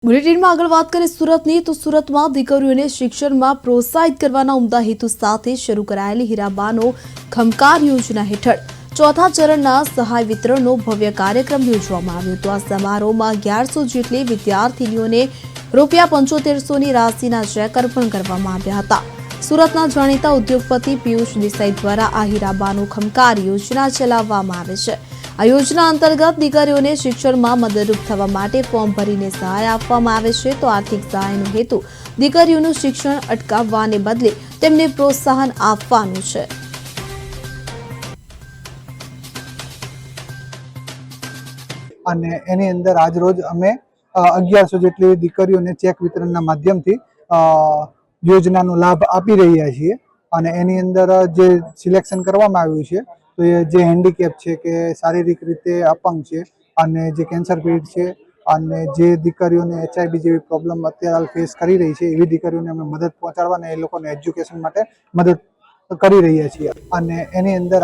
બુલેટિનમાં આગળ વાત કરીએ સુરતની તો સુરતમાં દીકરીઓને શિક્ષણમાં પ્રોત્સાહિત કરવાના ઉમદા હેતુ સાથે શરૂ કરાયેલી હીરાબાનો ખમકાર યોજના હેઠળ ચોથા ચરણના સહાય વિતરણનો ભવ્ય કાર્યક્રમ યોજવામાં આવ્યો હતો। આ સમારોહમાં 1100 જેટલી વિદ્યાર્થીનીઓને ₹7500ની રાશિના ચેક અર્પણ કરવામાં આવ્યા હતા। સુરતના જાણીતા ઉદ્યોગપતિ પિયુષ દેસાઈ દ્વારા આ હીરાબાનો ખમકાર યોજના ચલાવવામાં આવે છે। આ યોજના અંતર્ગત દીકરીઓને શિક્ષણમાં મદદરૂપ થવા માટે ફોર્મ ભરીને સહાય આપવામાં આવે છે। તો આર્થિક સહાયનો હેતુ દીકરીઓનું શિક્ષણ અટકાવવાને બદલે તેમને પ્રોત્સાહન આપવાનું છે। અને એની અંદર આજ રોજ અમે 1100 જેટલી દીકરીઓને ચેક વિતરણના માધ્યમથી યોજનાનો લાભ આપી રહ્યા છીએ। અને એની અંદર જે સિલેક્શન કરવામાં આવ્યું છે તો એ જે હેન્ડીકેપ છે કે શારીરિક રીતે અપંગ છે અને જે કેન્સર પીડિત છે અને જે દીકરીઓને HIV જેવી પ્રોબ્લેમ અત્યારે ફેસ કરી રહી છે એવી દીકરીઓને અમે મદદ પહોંચાડવા અને એ લોકોને એજ્યુકેશન માટે મદદ કરી રહ્યા છીએ। અને એની અંદર